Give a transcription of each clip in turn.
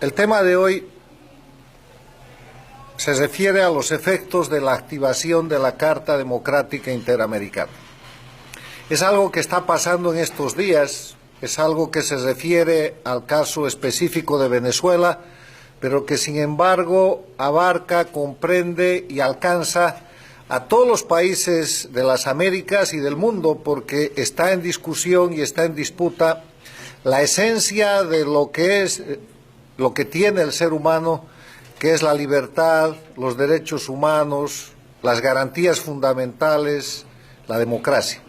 El tema de hoy se refiere a los efectos de la activación de la Carta Democrática Interamericana. Es algo que está pasando en estos días, es algo que se refiere al caso específico de Venezuela, pero que sin embargo abarca, comprende y alcanza a todos los países de las Américas y del mundo, porque está en discusión y está en disputa la esencia de lo que tiene el ser humano, que es la libertad, los derechos humanos, las garantías fundamentales, la democracia.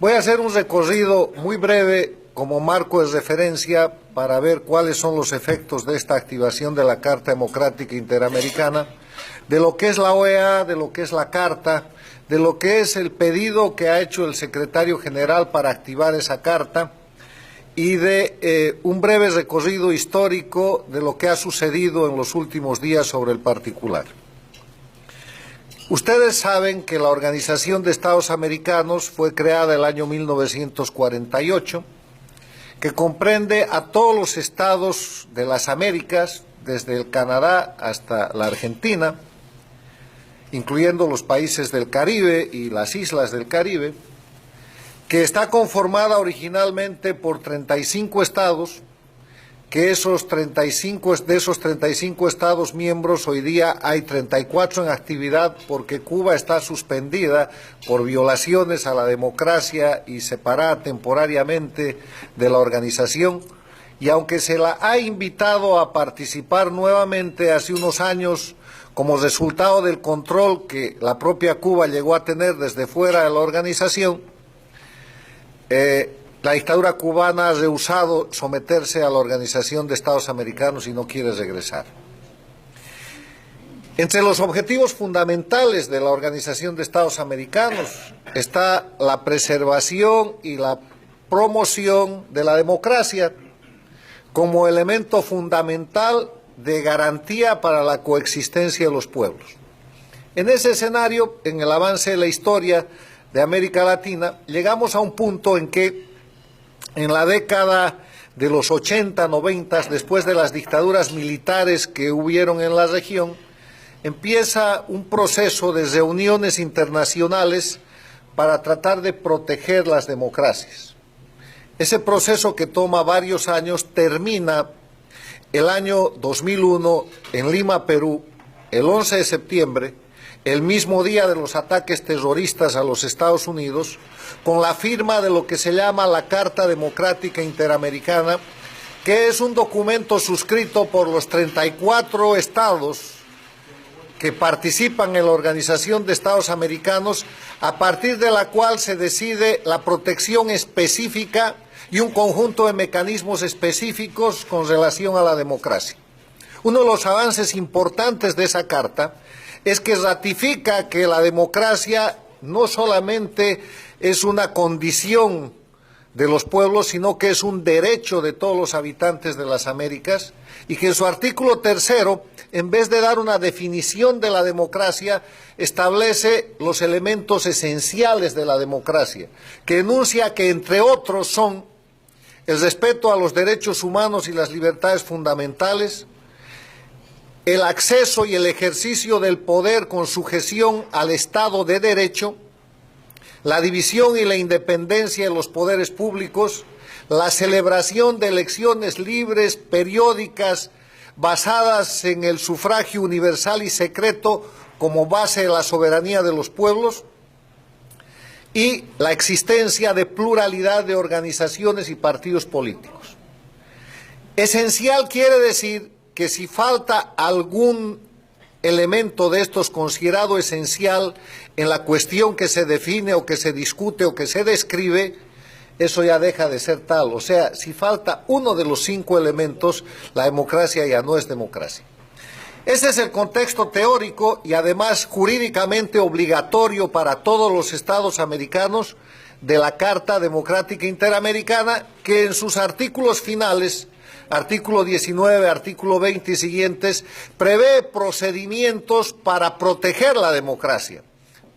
Voy a hacer un recorrido muy breve como marco de referencia para ver cuáles son los efectos de esta activación de la Carta Democrática Interamericana, de lo que es la OEA, de lo que es la Carta, de lo que es el pedido que ha hecho el secretario general para activar esa Carta, y de un breve recorrido histórico de lo que ha sucedido en los últimos días sobre el particular. Ustedes saben que la Organización de Estados Americanos fue creada el año 1948, que comprende a todos los estados de las Américas, desde el Canadá hasta la Argentina, incluyendo los países del Caribe y las islas del Caribe, que está conformada originalmente por 35 estados, que de esos 35 estados miembros hoy día hay 34 en actividad porque Cuba está suspendida por violaciones a la democracia y separada temporariamente de la organización, y aunque se la ha invitado a participar nuevamente hace unos años como resultado del control que la propia Cuba llegó a tener desde fuera de la organización, la dictadura cubana ha rehusado someterse a la Organización de Estados Americanos y no quiere regresar. Entre los objetivos fundamentales de la Organización de Estados Americanos está la preservación y la promoción de la democracia como elemento fundamental de garantía para la coexistencia de los pueblos. En ese escenario, en el avance de la historia de América Latina, llegamos a un punto en que en la década de los 80, 90, después de las dictaduras militares que hubieron en la región, empieza un proceso de reuniones internacionales para tratar de proteger las democracias. Ese proceso, que toma varios años, termina el año 2001 en Lima, Perú, el 11 de septiembre, el mismo día de los ataques terroristas a los Estados Unidos, con la firma de lo que se llama la Carta Democrática Interamericana, que es un documento suscrito por los 34 estados que participan en la Organización de Estados Americanos, a partir de la cual se decide la protección específica y un conjunto de mecanismos específicos con relación a la democracia. Uno de los avances importantes de esa carta es que ratifica que la democracia no solamente es una condición de los pueblos, sino que es un derecho de todos los habitantes de las Américas, y que en su artículo 3, en vez de dar una definición de la democracia, establece los elementos esenciales de la democracia, que enuncia que, entre otros, son el respeto a los derechos humanos y las libertades fundamentales, el acceso y el ejercicio del poder con sujeción al Estado de Derecho, la división y la independencia de los poderes públicos, la celebración de elecciones libres, periódicas, basadas en el sufragio universal y secreto como base de la soberanía de los pueblos, y la existencia de pluralidad de organizaciones y partidos políticos. Esencial quiere decir que si falta algún elemento de estos considerado esencial en la cuestión que se define o que se discute o que se describe, eso ya deja de ser tal. O sea, si falta uno de los 5 elementos, la democracia ya no es democracia. Ese es el contexto teórico y además jurídicamente obligatorio para todos los estados americanos de la Carta Democrática Interamericana, que en sus artículos finales, artículo 19, artículo 20 y siguientes, prevé procedimientos para proteger la democracia.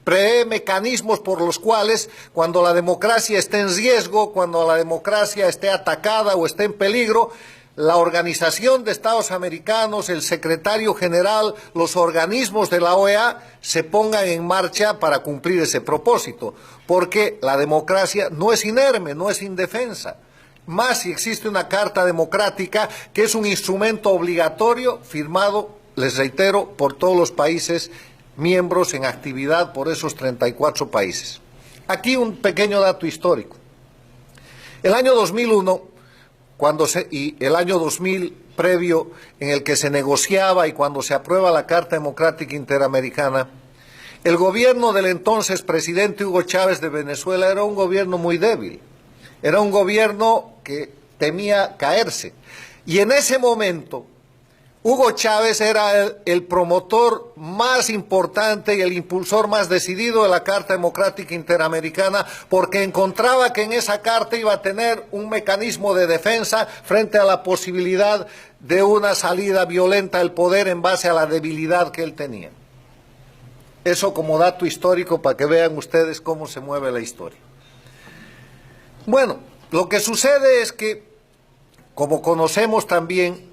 Prevé mecanismos por los cuales, cuando la democracia esté en riesgo, cuando la democracia esté atacada o esté en peligro, la Organización de Estados Americanos, el secretario general, los organismos de la OEA se pongan en marcha para cumplir ese propósito, porque la democracia no es inerme, no es indefensa. Más si existe una Carta Democrática, que es un instrumento obligatorio firmado, les reitero, por todos los países miembros en actividad por esos 34 países. Aquí un pequeño dato histórico. El año 2001, y el año 2000 previo, en el que se negociaba y cuando se aprueba la Carta Democrática Interamericana, el gobierno del entonces presidente Hugo Chávez de Venezuela era un gobierno muy débil, era un gobierno que temía caerse. Y en ese momento, Hugo Chávez era el promotor más importante y el impulsor más decidido de la Carta Democrática Interamericana, porque encontraba que en esa carta iba a tener un mecanismo de defensa frente a la posibilidad de una salida violenta del poder en base a la debilidad que él tenía. Eso como dato histórico para que vean ustedes cómo se mueve la historia. Bueno, lo que sucede es que, como conocemos también,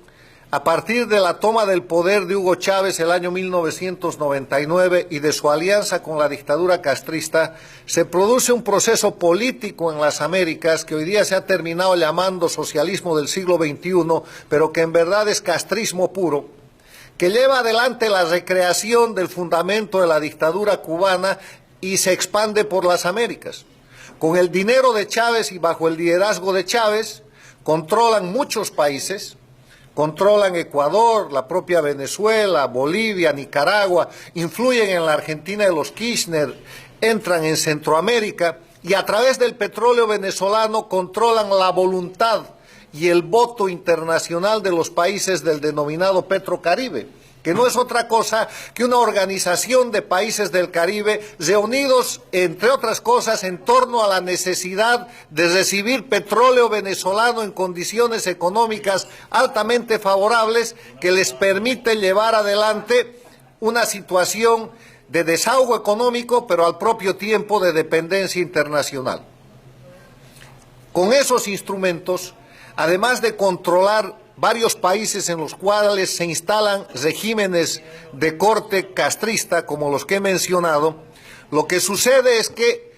a partir de la toma del poder de Hugo Chávez el año 1999 y de su alianza con la dictadura castrista, se produce un proceso político en las Américas que hoy día se ha terminado llamando socialismo del siglo XXI, pero que en verdad es castrismo puro, que lleva adelante la recreación del fundamento de la dictadura cubana y se expande por las Américas. Con el dinero de Chávez y bajo el liderazgo de Chávez, controlan muchos países, controlan Ecuador, la propia Venezuela, Bolivia, Nicaragua, influyen en la Argentina de los Kirchner, entran en Centroamérica y a través del petróleo venezolano controlan la voluntad y el voto internacional de los países del denominado Petrocaribe, que no es otra cosa que una organización de países del Caribe reunidos, entre otras cosas, en torno a la necesidad de recibir petróleo venezolano en condiciones económicas altamente favorables que les permite llevar adelante una situación de desahogo económico, pero al propio tiempo de dependencia internacional. Con esos instrumentos, además de controlar varios países en los cuales se instalan regímenes de corte castrista, como los que he mencionado, lo que sucede es que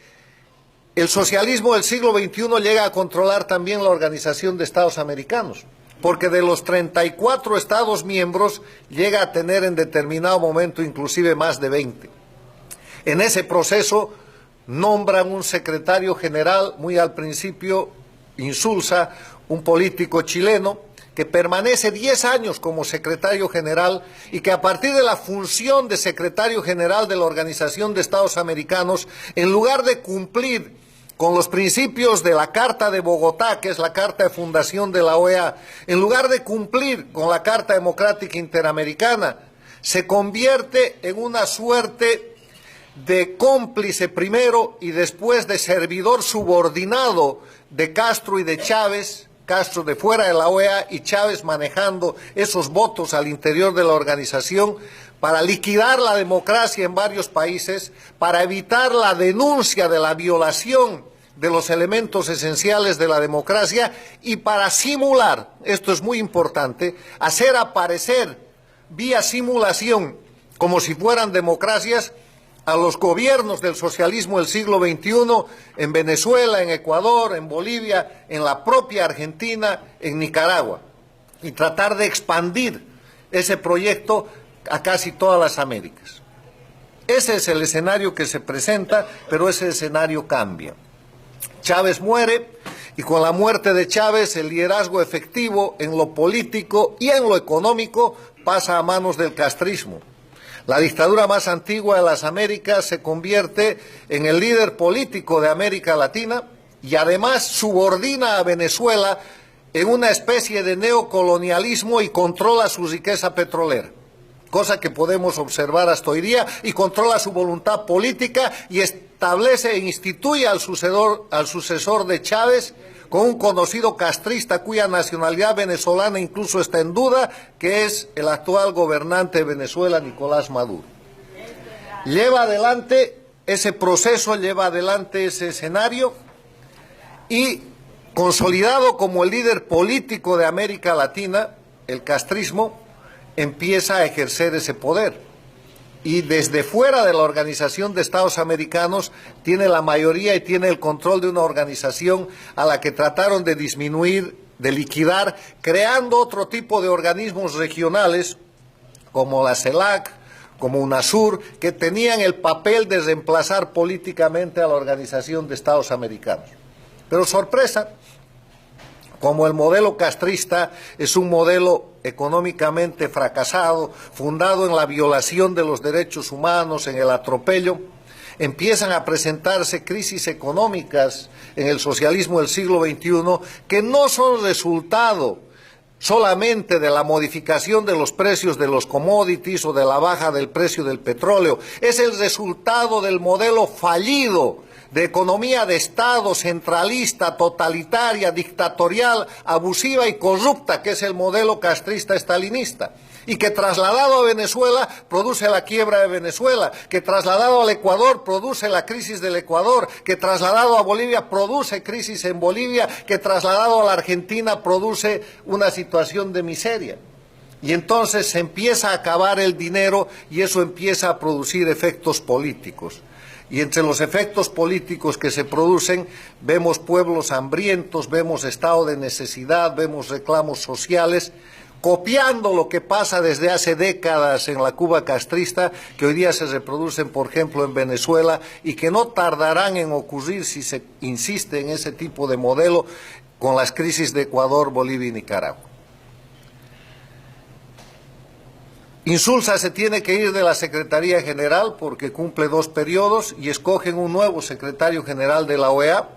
el socialismo del siglo XXI llega a controlar también la Organización de Estados Americanos, porque de los 34 Estados miembros llega a tener en determinado momento inclusive más de 20. En ese proceso nombran un secretario general, muy al principio, Insulza, un político chileno, que permanece 10 años como secretario general y que a partir de la función de secretario general de la Organización de Estados Americanos, en lugar de cumplir con los principios de la Carta de Bogotá, que es la Carta de Fundación de la OEA, en lugar de cumplir con la Carta Democrática Interamericana, se convierte en una suerte de cómplice primero y después de servidor subordinado de Castro y de Chávez, Castro de fuera de la OEA y Chávez manejando esos votos al interior de la organización para liquidar la democracia en varios países, para evitar la denuncia de la violación de los elementos esenciales de la democracia y para simular, esto es muy importante, hacer aparecer vía simulación como si fueran democracias a los gobiernos del socialismo del siglo XXI en Venezuela, en Ecuador, en Bolivia, en la propia Argentina, en Nicaragua, y tratar de expandir ese proyecto a casi todas las Américas. Ese es el escenario que se presenta, pero ese escenario cambia. Chávez muere y con la muerte de Chávez el liderazgo efectivo en lo político y en lo económico pasa a manos del castrismo. La dictadura más antigua de las Américas se convierte en el líder político de América Latina y además subordina a Venezuela en una especie de neocolonialismo y controla su riqueza petrolera, cosa que podemos observar hasta hoy día, y controla su voluntad política y establece e instituye al sucesor de Chávez con un conocido castrista cuya nacionalidad venezolana incluso está en duda, que es el actual gobernante de Venezuela, Nicolás Maduro. Lleva adelante ese proceso, lleva adelante ese escenario y Consolidado como el líder político de América Latina, el castrismo empieza a ejercer ese poder. Y desde fuera de la Organización de Estados Americanos tiene la mayoría y tiene el control de una organización a la que trataron de disminuir, de liquidar, creando otro tipo de organismos regionales como la CELAC, como UNASUR, que tenían el papel de reemplazar políticamente a la Organización de Estados Americanos. Pero sorpresa, como el modelo castrista es un modelo económicamente fracasado, fundado en la violación de los derechos humanos, en el atropello, empiezan a presentarse crisis económicas en el socialismo del siglo XXI que no son resultado solamente de la modificación de los precios de los commodities o de la baja del precio del petróleo, es el resultado del modelo fallido de economía de Estado centralista, totalitaria, dictatorial, abusiva y corrupta, que es el modelo castrista-estalinista, y que trasladado a Venezuela produce la quiebra de Venezuela, que trasladado al Ecuador produce la crisis del Ecuador, que trasladado a Bolivia produce crisis en Bolivia, que trasladado a la Argentina produce una situación de miseria. Y entonces se empieza a acabar el dinero y eso empieza a producir efectos políticos. Y entre los efectos políticos que se producen vemos pueblos hambrientos, vemos estado de necesidad, vemos reclamos sociales, copiando lo que pasa desde hace décadas en la Cuba castrista, que hoy día se reproducen, por ejemplo, en Venezuela, y que no tardarán en ocurrir si se insiste en ese tipo de modelo con las crisis de Ecuador, Bolivia y Nicaragua. Insulza se tiene que ir de la Secretaría General porque cumple 2 periodos y escogen un nuevo secretario general de la OEA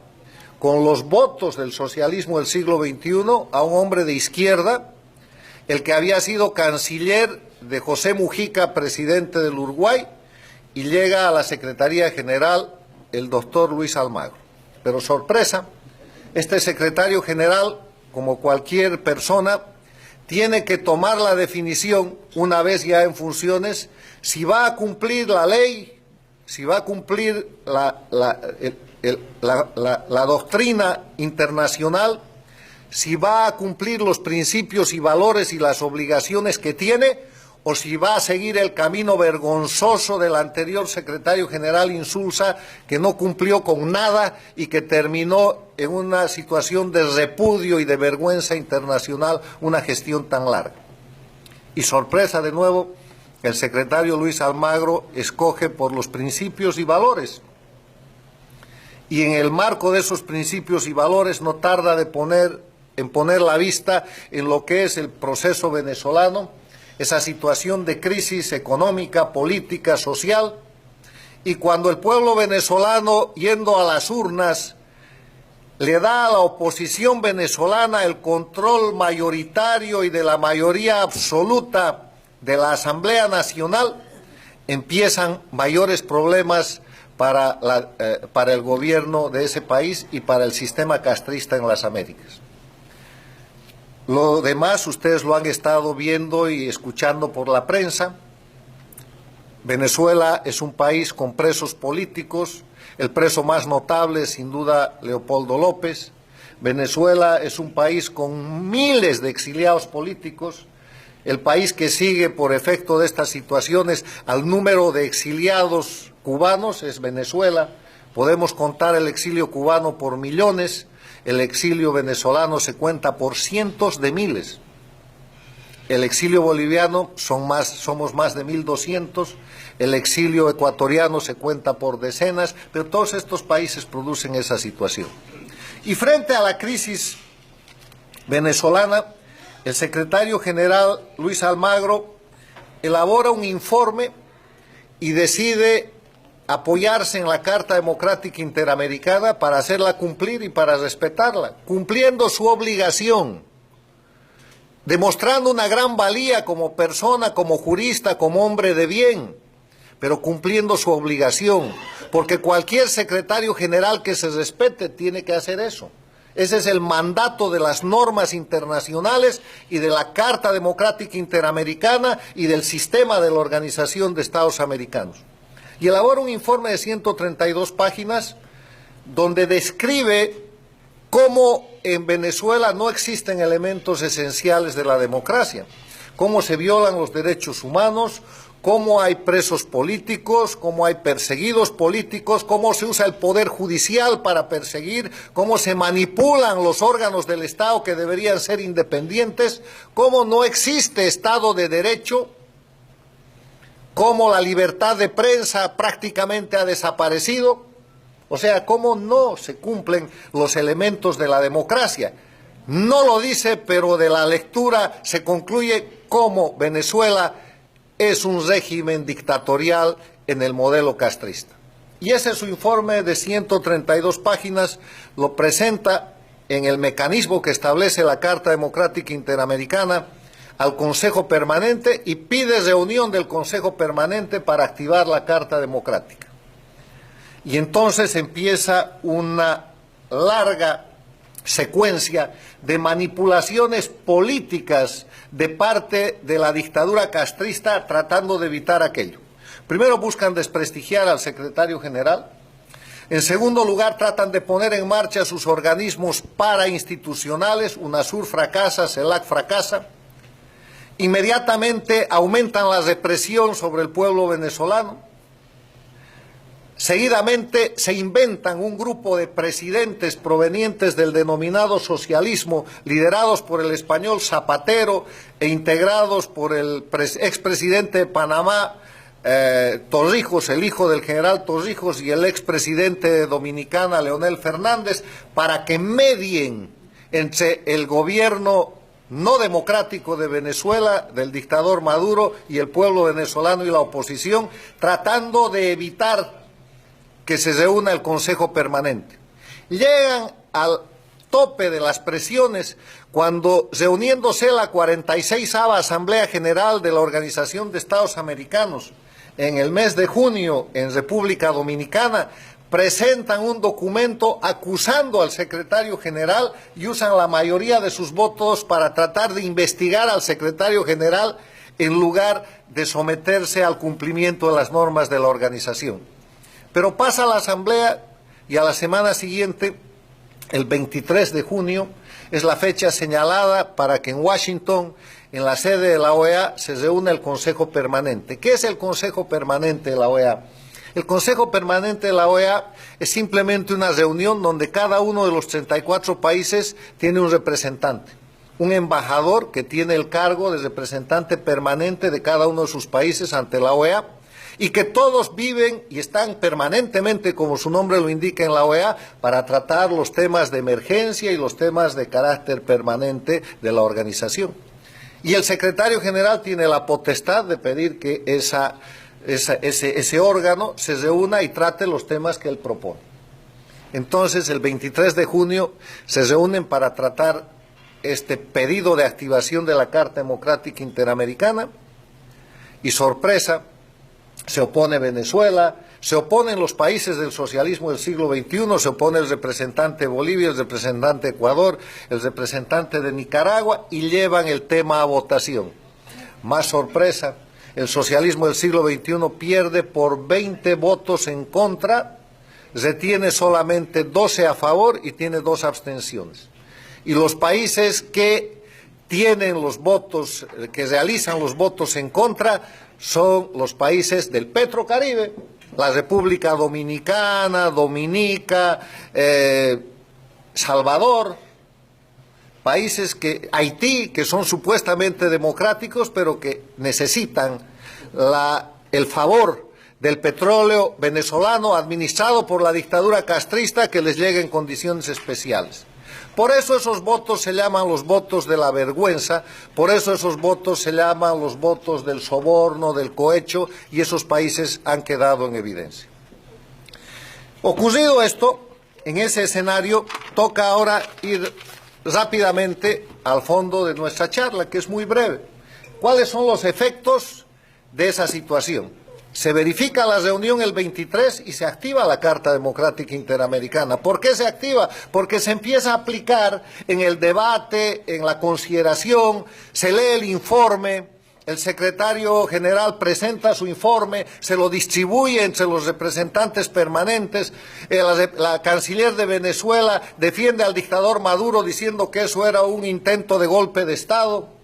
con los votos del socialismo del siglo XXI a un hombre de izquierda, el que había sido canciller de José Mujica, presidente del Uruguay, y llega a la Secretaría General el doctor Luis Almagro. Pero sorpresa, este secretario general, como cualquier persona, tiene que tomar la definición, una vez ya en funciones, si va a cumplir la ley, si va a cumplir la doctrina internacional, si va a cumplir los principios y valores y las obligaciones que tiene, o si va a seguir el camino vergonzoso del anterior secretario general Insulza, que no cumplió con nada y que terminó en una situación de repudio y de vergüenza internacional una gestión tan larga. Y sorpresa de nuevo, el secretario Luis Almagro escoge por los principios y valores. Y en el marco de esos principios y valores no tarda en poner la vista en lo que es el proceso venezolano, esa situación de crisis económica, política, social, y cuando el pueblo venezolano, yendo a las urnas, le da a la oposición venezolana el control mayoritario y de la mayoría absoluta de la Asamblea Nacional, empiezan mayores problemas para el gobierno de ese país y para el sistema castrista en las Américas. Lo demás ustedes lo han estado viendo y escuchando por la prensa. Venezuela es un país con presos políticos, el preso más notable es sin duda Leopoldo López. Venezuela es un país con miles de exiliados políticos, el país que sigue por efecto de estas situaciones al número de exiliados cubanos es Venezuela. Podemos contar el exilio cubano por millones. El exilio venezolano se cuenta por cientos de miles. El exilio boliviano somos más de 1.200. El exilio ecuatoriano se cuenta por decenas, pero todos estos países producen esa situación. Y frente a la crisis venezolana, el secretario general Luis Almagro elabora un informe y decide apoyarse en la Carta Democrática Interamericana para hacerla cumplir y para respetarla, cumpliendo su obligación, demostrando una gran valía como persona, como jurista, como hombre de bien, pero cumpliendo su obligación, porque cualquier secretario general que se respete tiene que hacer eso. Ese es el mandato de las normas internacionales y de la Carta Democrática Interamericana y del sistema de la Organización de Estados Americanos. Y elabora un informe de 132 páginas donde describe cómo en Venezuela no existen elementos esenciales de la democracia, cómo se violan los derechos humanos, cómo hay presos políticos, cómo hay perseguidos políticos, cómo se usa el poder judicial para perseguir, cómo se manipulan los órganos del Estado que deberían ser independientes, cómo no existe Estado de Derecho, cómo la libertad de prensa prácticamente ha desaparecido, o sea, cómo no se cumplen los elementos de la democracia. No lo dice, pero de la lectura se concluye cómo Venezuela es un régimen dictatorial en el modelo castrista. Y ese es su informe de 132 páginas, lo presenta en el mecanismo que establece la Carta Democrática Interamericana al Consejo Permanente y pide reunión del Consejo Permanente para activar la Carta Democrática. Y entonces empieza una larga secuencia de manipulaciones políticas de parte de la dictadura castrista tratando de evitar aquello. Primero buscan desprestigiar al secretario general. En segundo lugar, tratan de poner en marcha sus organismos parainstitucionales. UNASUR fracasa, CELAC fracasa. Inmediatamente aumentan la represión sobre el pueblo venezolano. Seguidamente se inventan un grupo de presidentes provenientes del denominado socialismo, liderados por el español Zapatero e integrados por el expresidente de Panamá, Torrijos, el hijo del general Torrijos, y el expresidente de Dominicana, Leonel Fernández, para que medien entre el gobierno no democrático de Venezuela, del dictador Maduro, y el pueblo venezolano y la oposición, tratando de evitar que se reúna el Consejo Permanente. Llegan al tope de las presiones cuando, reuniéndose la 46ª Asamblea General de la Organización de Estados Americanos en el mes de junio en República Dominicana, presentan un documento acusando al secretario general y usan la mayoría de sus votos para tratar de investigar al secretario general en lugar de someterse al cumplimiento de las normas de la organización. Pero pasa la asamblea y a la semana siguiente, el 23 de junio, es la fecha señalada para que en Washington, en la sede de la OEA, se reúna el Consejo Permanente. ¿Qué es el Consejo Permanente de la OEA? El Consejo Permanente de la OEA es simplemente una reunión donde cada uno de los 34 países tiene un representante. Un embajador que tiene el cargo de representante permanente de cada uno de sus países ante la OEA, y que todos viven y están permanentemente, como su nombre lo indica, en la OEA, para tratar los temas de emergencia y los temas de carácter permanente de la organización. Y el secretario general tiene la potestad de pedir que ese órgano se reúna y trate los temas que él propone. Entonces, el 23 de junio se reúnen para tratar este pedido de activación de la Carta Democrática Interamericana, y sorpresa, se opone Venezuela, se oponen los países del socialismo del siglo XXI, se opone el representante de Bolivia, el representante de Ecuador, el representante de Nicaragua, y llevan el tema a votación. Más sorpresa, el socialismo del siglo XXI pierde por 20 votos en contra, retiene solamente 12 a favor y tiene 2 abstenciones. Y los países que tienen los votos, que realizan los votos en contra, son los países del Petrocaribe, la República Dominicana, Dominica, Salvador, países Haití, que son supuestamente democráticos, pero que necesitan el favor del petróleo venezolano administrado por la dictadura castrista, que les llegue en condiciones especiales. Por eso esos votos se llaman los votos de la vergüenza, por eso esos votos se llaman los votos del soborno, del cohecho, y esos países han quedado en evidencia. Ocurrido esto, en ese escenario, toca ahora ir rápidamente al fondo de nuestra charla, que es muy breve. ¿Cuáles son los efectos de esa situación? Se verifica la reunión el 23 y se activa la Carta Democrática Interamericana. ¿Por qué se activa? Porque se empieza a aplicar en el debate, en la consideración, se lee el informe el secretario general presenta su informe, se lo distribuye entre los representantes permanentes, la canciller de Venezuela defiende al dictador Maduro diciendo que eso era un intento de golpe de Estado.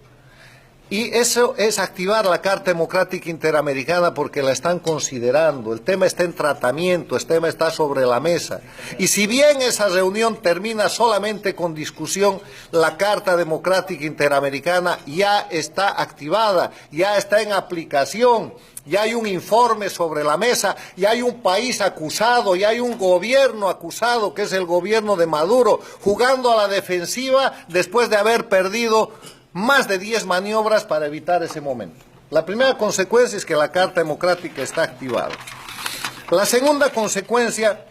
Y eso es activar la Carta Democrática Interamericana porque la están considerando, el tema está en tratamiento, el tema está sobre la mesa. Y si bien esa reunión termina solamente con discusión, la Carta Democrática Interamericana ya está activada, ya está en aplicación, ya hay un informe sobre la mesa, ya hay un país acusado, ya hay un gobierno acusado, que es el gobierno de Maduro, jugando a la defensiva después de haber perdido más de 10 maniobras para evitar ese momento. La primera consecuencia es que la Carta Democrática está activada. La segunda consecuencia,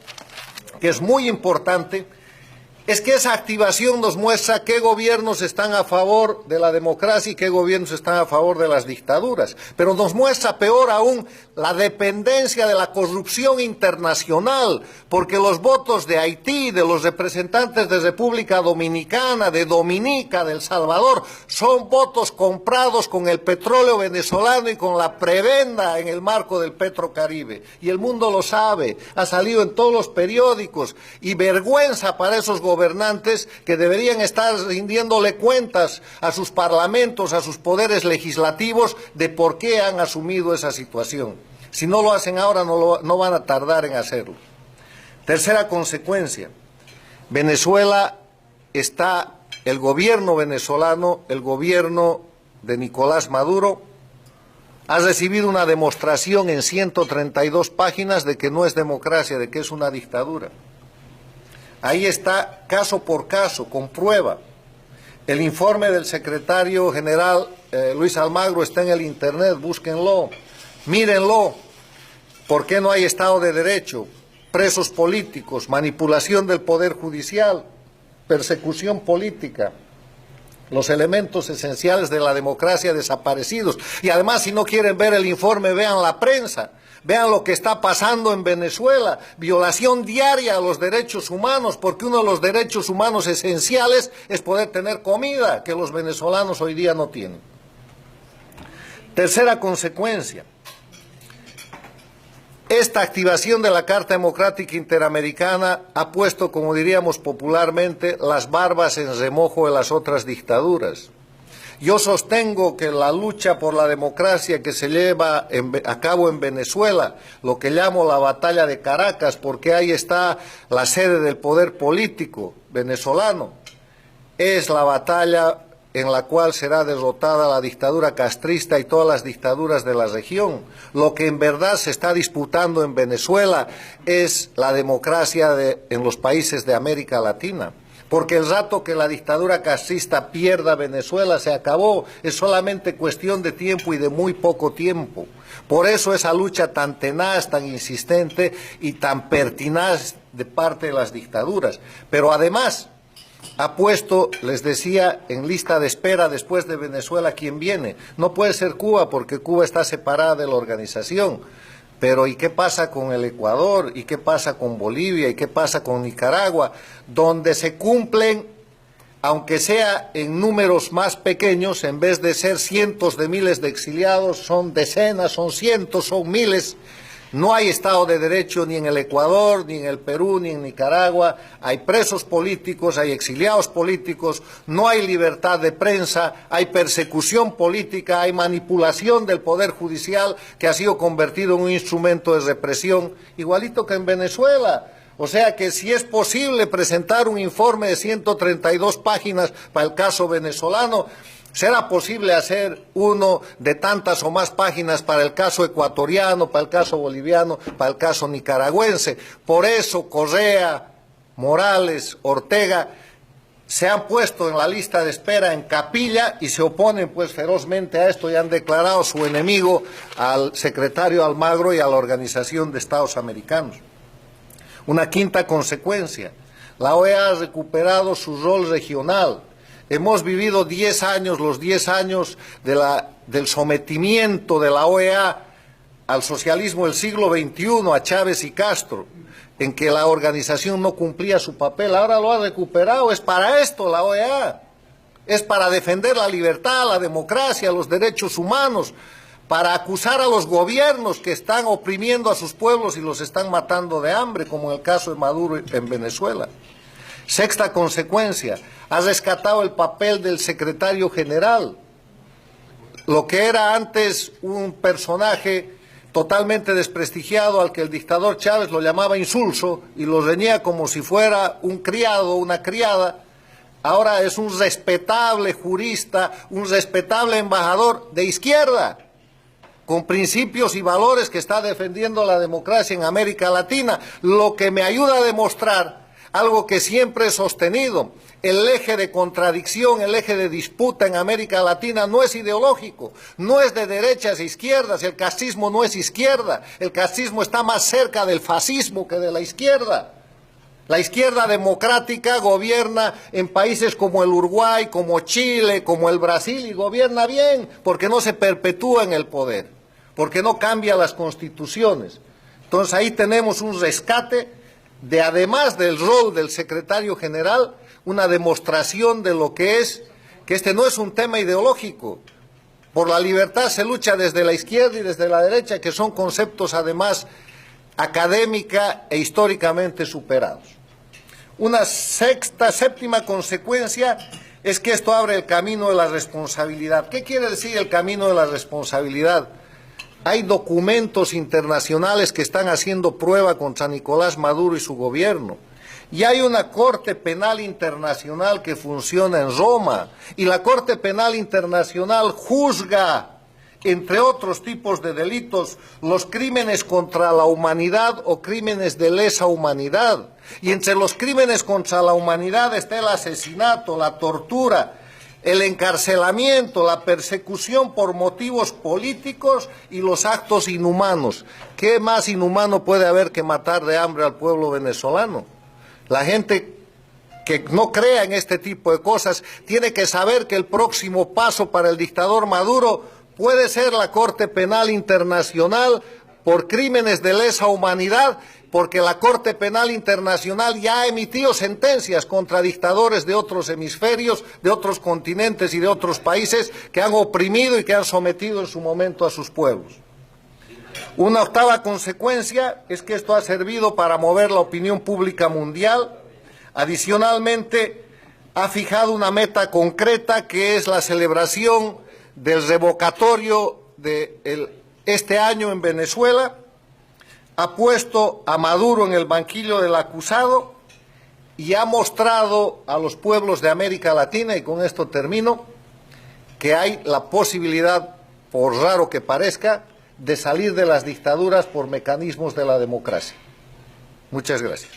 que es muy importante, es que esa activación nos muestra qué gobiernos están a favor de la democracia y qué gobiernos están a favor de las dictaduras. Pero nos muestra peor aún la dependencia de la corrupción internacional, porque los votos de Haití, de los representantes de República Dominicana, de Dominica, de El Salvador, son votos comprados con el petróleo venezolano y con la prebenda en el marco del Petrocaribe. Y el mundo lo sabe, ha salido en todos los periódicos, y vergüenza para esos gobernantes que deberían estar rindiéndole cuentas a sus parlamentos, a sus poderes legislativos, de por qué han asumido esa situación. Si no lo hacen ahora, no van a tardar en hacerlo. Tercera consecuencia, Venezuela está, el gobierno venezolano, el gobierno de Nicolás Maduro, ha recibido una demostración en 132 páginas de que no es democracia, de que es una dictadura. Ahí está, caso por caso, con prueba. El informe del secretario general Luis Almagro está en el internet, búsquenlo, mírenlo. ¿Por qué no hay Estado de Derecho? Presos políticos, manipulación del Poder Judicial, persecución política, los elementos esenciales de la democracia desaparecidos. Y además, si no quieren ver el informe, vean la prensa. Vean lo que está pasando en Venezuela, violación diaria a los derechos humanos, porque uno de los derechos humanos esenciales es poder tener comida, que los venezolanos hoy día no tienen. Tercera consecuencia, esta activación de la Carta Democrática Interamericana ha puesto, como diríamos popularmente, las barbas en remojo de las otras dictaduras. Yo sostengo que la lucha por la democracia que se lleva a cabo en Venezuela, lo que llamo la batalla de Caracas, porque ahí está la sede del poder político venezolano, es la batalla en la cual será derrotada la dictadura castrista y todas las dictaduras de la región. Lo que en verdad se está disputando en Venezuela es la democracia en los países de América Latina. Porque el rato que la dictadura castrista pierda Venezuela se acabó, es solamente cuestión de tiempo y de muy poco tiempo. Por eso esa lucha tan tenaz, tan insistente y tan pertinaz de parte de las dictaduras. Pero además ha puesto, les decía, en lista de espera después de Venezuela quién viene. No puede ser Cuba porque Cuba está separada de la organización. Pero ¿y qué pasa con el Ecuador? ¿Y qué pasa con Bolivia? ¿Y qué pasa con Nicaragua? Donde se cumplen, aunque sea en números más pequeños, en vez de ser cientos de miles de exiliados, son decenas, son cientos, son miles. No hay Estado de Derecho ni en el Ecuador, ni en el Perú, ni en Nicaragua. Hay presos políticos, hay exiliados políticos, no hay libertad de prensa, hay persecución política, hay manipulación del Poder Judicial que ha sido convertido en un instrumento de represión, igualito que en Venezuela. O sea que si es posible presentar un informe de 132 páginas para el caso venezolano, ¿será posible hacer uno de tantas o más páginas para el caso ecuatoriano, para el caso boliviano, para el caso nicaragüense? Por eso Correa, Morales, Ortega se han puesto en la lista de espera en capilla y se oponen pues ferozmente a esto y han declarado su enemigo al secretario Almagro y a la Organización de Estados Americanos. Una quinta consecuencia, la OEA ha recuperado su rol regional. Hemos vivido 10 años, los 10 años del sometimiento de la OEA al socialismo del siglo XXI, a Chávez y Castro, en que la organización no cumplía su papel. Ahora lo ha recuperado, es para esto la OEA. es para defender la libertad, la democracia, los derechos humanos, para acusar a los gobiernos que están oprimiendo a sus pueblos y los están matando de hambre, como en el caso de Maduro en Venezuela. Sexta consecuencia, ha rescatado el papel del secretario general, lo que era antes un personaje totalmente desprestigiado al que el dictador Chávez lo llamaba insulso y lo reñía como si fuera un criado, una criada. Ahora es un respetable jurista, un respetable embajador de izquierda, con principios y valores, que está defendiendo la democracia en América Latina, lo que me ayuda a demostrar algo que siempre he sostenido: el eje de contradicción, el eje de disputa en América Latina no es ideológico, no es de derechas e izquierdas. El casismo no es izquierda, el casismo está más cerca del fascismo que de la izquierda. La izquierda democrática gobierna en países como el Uruguay, como Chile, como el Brasil, y gobierna bien, porque no se perpetúa en el poder, porque no cambia las constituciones. Entonces ahí tenemos un rescate de, además del rol del secretario general, una demostración de lo que es, que este no es un tema ideológico. Por la libertad se lucha desde la izquierda y desde la derecha, que son conceptos además académica e históricamente superados. Una séptima consecuencia es que esto abre el camino de la responsabilidad. ¿Qué quiere decir el camino de la responsabilidad? Hay documentos internacionales que están haciendo prueba contra Nicolás Maduro y su gobierno. Y hay una Corte Penal Internacional que funciona en Roma. Y la Corte Penal Internacional juzga, entre otros tipos de delitos, los crímenes contra la humanidad o crímenes de lesa humanidad. Y entre los crímenes contra la humanidad está el asesinato, la tortura, el encarcelamiento, la persecución por motivos políticos y los actos inhumanos. ¿Qué más inhumano puede haber que matar de hambre al pueblo venezolano? La gente que no crea en este tipo de cosas tiene que saber que el próximo paso para el dictador Maduro puede ser la Corte Penal Internacional por crímenes de lesa humanidad, porque la Corte Penal Internacional ya ha emitido sentencias contra dictadores de otros hemisferios, de otros continentes y de otros países que han oprimido y que han sometido en su momento a sus pueblos. Una octava consecuencia es que esto ha servido para mover la opinión pública mundial. Adicionalmente, ha fijado una meta concreta, que es la celebración del revocatorio de este año en Venezuela. Ha puesto a Maduro en el banquillo del acusado y ha mostrado a los pueblos de América Latina, y con esto termino, que hay la posibilidad, por raro que parezca, de salir de las dictaduras por mecanismos de la democracia. Muchas gracias.